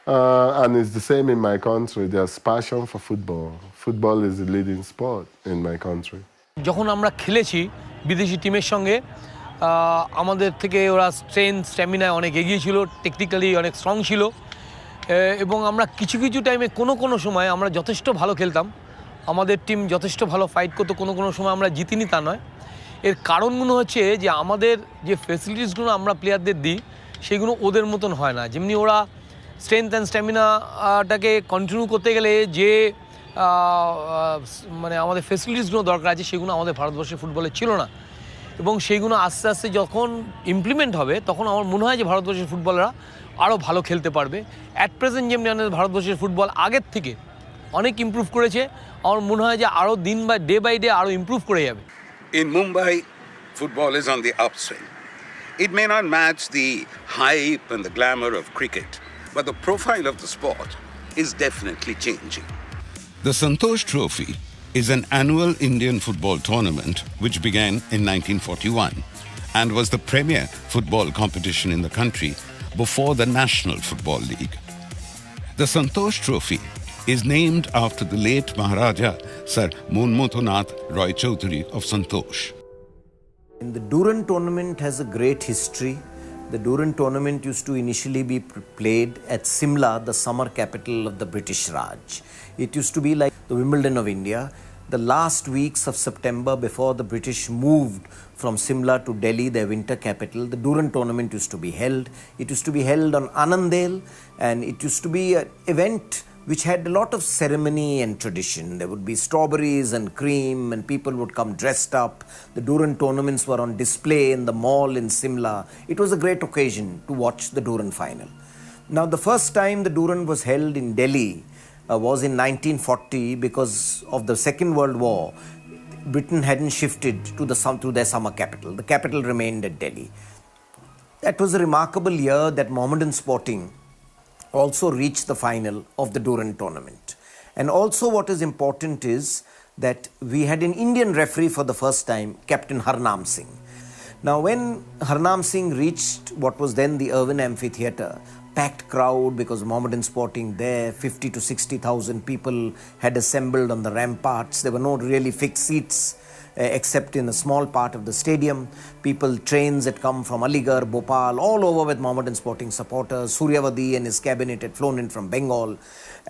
And it's the same in my country. There's passion for football. Football is the leading sport in my country. যখন আমরা খেলেছি বিদেশি টিমের সঙ্গে আমাদের থেকে ওরা strength স্ট্যামিনায় অনেক এগিয়ে ছিল, টেকনিক্যালি অনেক স্ট্রং ছিল এবং আমরা কিছু কিছু টাইমে কোনো সময় আমরা যথেষ্ট ভালো খেলতাম, আমাদের টিম যথেষ্ট ভালো ফাইট করতো, কোনো সময় আমরা জিতিনি তা নয়। এর কারণগুলো হচ্ছে যে আমাদের যে ফেসিলিটিসগুলো আমরা প্লেয়ারদের দিই সেগুলো ওদের মতন হয় না। যেমনি ওরা স্ট্রেংথ অ্যান্ড স্ট্যামিনাটাকে কন্টিনিউ করতে গেলে যে মানে আমাদের ফেসিলিটিসগুলো দরকার আছে সেগুলো আমাদের ভারতবর্ষের ফুটবলে ছিল না, এবং সেইগুলো আস্তে আস্তে যখন ইমপ্লিমেন্ট হবে তখন আমার মনে হয় যে ভারতবর্ষের ফুটবলাররা আরও ভালো খেলতে পারবে। অ্যাট প্রেজেন্ট যেমনি আমাদের ভারতবর্ষের ফুটবল আগের থেকে অনেক ইমপ্রুভ করেছে, আমার মনে হয় যে আরও দিন ডে বাই ডে আরও ইমপ্রুভ করে যাবে। In Mumbai, football is on the upswing. It may not match the hype and the glamour of cricket, but the profile of the sport is definitely changing. The Santosh Trophy is an annual Indian football tournament which began in 1941 and was the premier football competition in the country before the National Football League. The Santosh Trophy is named after the late Maharaja Sir Monmouthnath Roy Chaudhary of Santosh. The Durand tournament has a great history. The Durand tournament used to initially be played at Simla, the summer capital of the British Raj. It used to be like the Wimbledon of India. The last weeks of September, before the British moved from Simla to Delhi, their winter capital, the Durand tournament used to be held. It used to be held on Anandale, and it used to be an event which had a lot of ceremony and tradition. There would be strawberries and cream, and people would come dressed up. The Durand tournaments were on display in the mall in Simla. It was a great occasion to watch the Durand final. Now, the first time the Durand was held in Delhi was in 1940 because of the Second World War. Britain hadn't shifted to their summer capital. The capital remained at Delhi. That was a remarkable year that Mohammedan Sporting also reached the final of the Durand tournament. And also what is important is that we had an Indian referee for the first time, Captain Harnam Singh. Now when Harnam Singh reached what was then the Irwin Amphitheatre, packed crowd because Mohammedan Sporting there, 50 to 60,000 people had assembled on the ramparts. There were no really fixed seats except in a small part of the stadium. Trains had come from Aligarh, Bhopal, all over with Mohammedan Sporting supporters. Suryavadi and his cabinet had flown in from Bengal.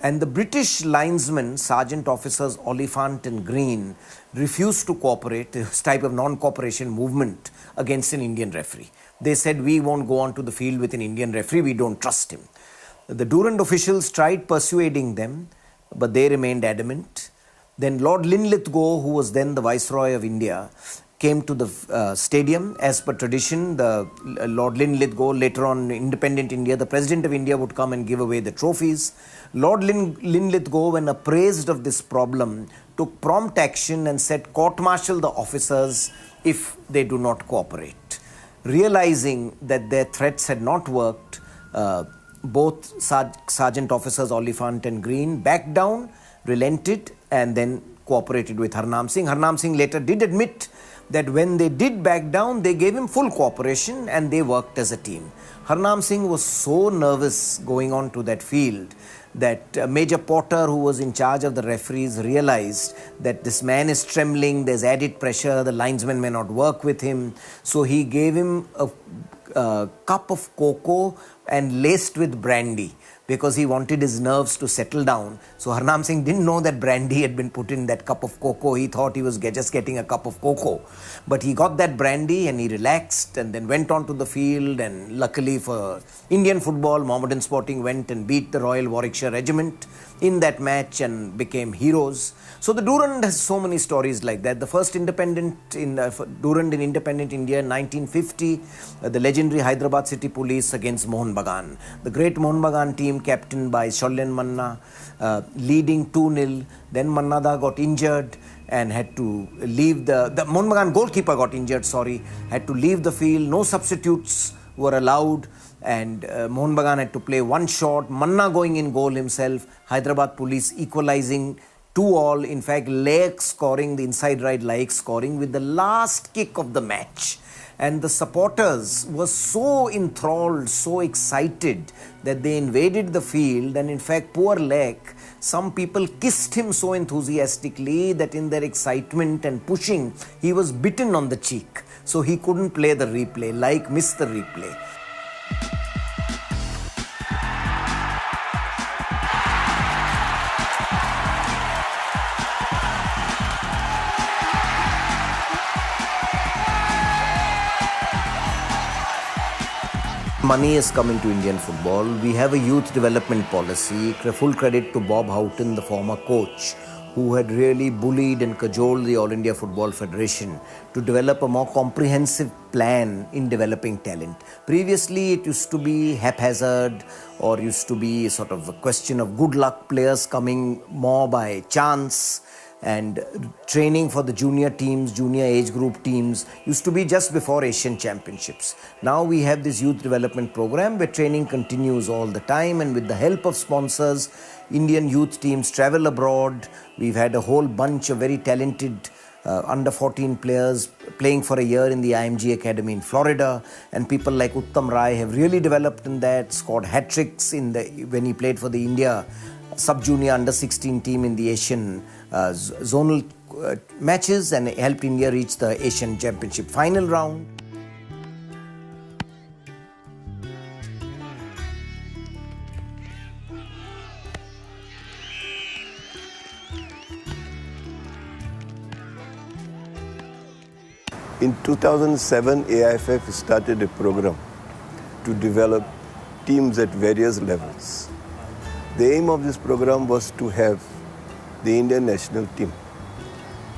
And the British linesmen, sergeant officers Oliphant and Green, refused to cooperate, this type of non-cooperation movement against an Indian referee. They said, we won't go onto the field with an Indian referee, we don't trust him. The Durand officials tried persuading them, but they remained adamant. Then Lord Linlithgow, who was then the Viceroy of India, came to the stadium. As per tradition, Lord Linlithgow, later on independent India, the President of India would come and give away the trophies. Lord Linlithgow, when appraised of this problem, took prompt action and said, court-martial the officers if they do not cooperate. Realizing that their threats had not worked, both Sergeant officers Oliphant and Green backed down, relented, and then cooperated with Harnam Singh. Harnam Singh later did admit that when they did back down, they gave him full cooperation and they worked as a team. Harnam Singh was so nervous going on to that field that Major Porter, who was in charge of the referees, realized that this man is trembling, there's added pressure, the linesmen may not work with him. So he gave him a cup of cocoa and laced with brandy, because he wanted his nerves to settle down. So Harnam Singh didn't know that brandy had been put in that cup of cocoa. He thought he was just getting a cup of cocoa. But he got that brandy and he relaxed and then went on to the field, and luckily for Indian football, Mohammedan Sporting went and beat the Royal Warwickshire Regiment in that match and became heroes. So the Durand has so many stories like that. The first independent in Durand in independent India in 1950, the legendary Hyderabad City Police against Mohun Bagan. The great Mohun Bagan team captained by Sholyan Manna, leading 2-0. Then Mannada got injured and had to leave the Mohun Bagan goalkeeper got injured, had to leave the field. No substitutes were allowed, and Mohun Bagan had to play one shot. Manna going in goal himself. Hyderabad Police equalizing 2-2. In fact, Laik scoring, the inside right Laik scoring with the last kick of the match. And the supporters were so enthralled, so excited that they invaded the field. And in fact, poor Laik, some people kissed him so enthusiastically that in their excitement and pushing, he was bitten on the cheek. So he couldn't play the replay. Laik missed the replay. Money is coming to Indian football. We have a youth development policy. Full credit to Bob Houghton, the former coach, who had really bullied and cajoled the All India Football Federation to develop a more comprehensive plan in developing talent. Previously, it used to be haphazard, or used to be sort of a question of good luck, players coming more by chance, and training for the junior teams, junior age group teams used to be just before Asian Championships. Now we have this youth development program where training continues all the time, and with the help of sponsors, Indian youth teams travel abroad. We've had a whole bunch of very talented under 14 players playing for a year in the IMG Academy in Florida, and people like Uttam Rai have really developed in that, scored hat-tricks when he played for the India sub-junior under-16 team in the Asian zonal matches, and helped India reach the Asian Championship final round. In 2007, AIFF started a program to develop teams at various levels. The aim of this program was to have the Indian national team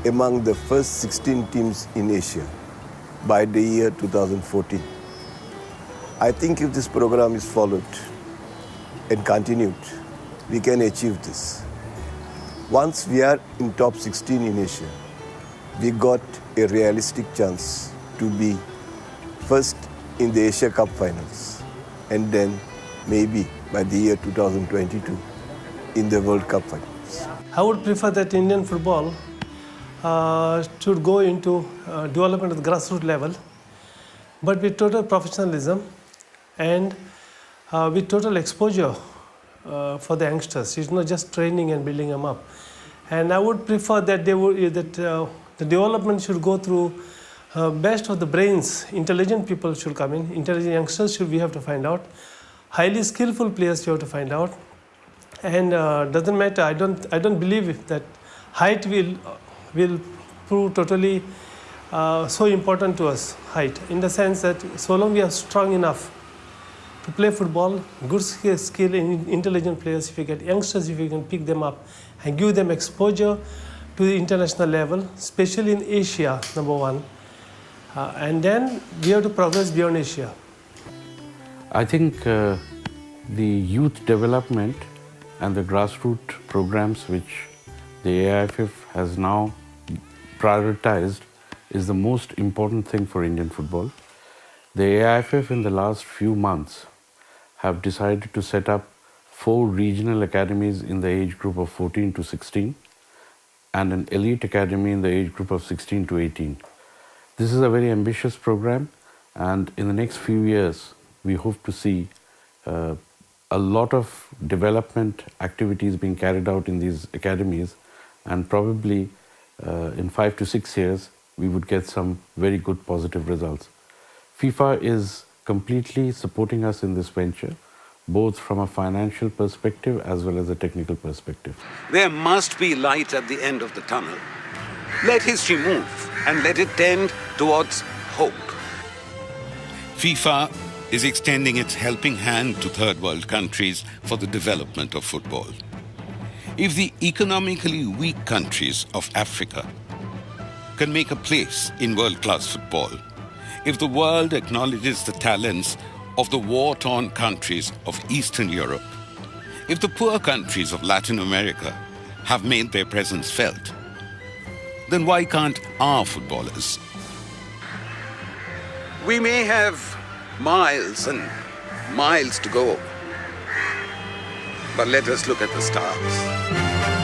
among the first 16 teams in Asia by the year 2014. I think if this program is followed and continued, we can achieve this. Once we are in top 16 in Asia, we got a realistic chance to be first in the Asia Cup finals, and then maybe by the year 2022 in the World Cup finals. I would prefer that Indian football should go into development at the grassroots level, but with total professionalism and with total exposure for the youngsters. It's not just training and building them up. And I would prefer that the development should go through best of the brains. Intelligent people should come in. Intelligent youngsters we have to find out. Highly skillful players you have to find out. And doesn't matter. I don't believe that height will prove totally so important to us. Height, in the sense that so long we are strong enough to play football, good skill in intelligent players. If you get youngsters, if you can pick them up and give them exposure to the international level, especially in Asia, number one, and then we have to progress beyond Asia. I think the youth development and the grassroots programs which the AIFF has now prioritized is the most important thing for Indian football. The AIFF in the last few months have decided to set up 4 regional academies in the age group of 14 to 16 and an elite academy in the age group of 16 to 18. This is a very ambitious program, and in the next few years we hope to see a lot of development activities being carried out in these academies, and probably in 5 to 6 years we would get some very good positive results. FIFA is completely supporting us in this venture. both from a financial perspective as well as a technical perspective. There must be light at the end of the tunnel. Let history move and let it tend towards hope. FIFA is extending its helping hand to third world countries for the development of football. If the economically weak countries of Africa can make a place in world-class football, if the world acknowledges the talents of the war-torn countries of Eastern Europe, if the poor countries of Latin America have made their presence felt, then why can't our footballers? We may have miles and miles to go, but let us look at the stars.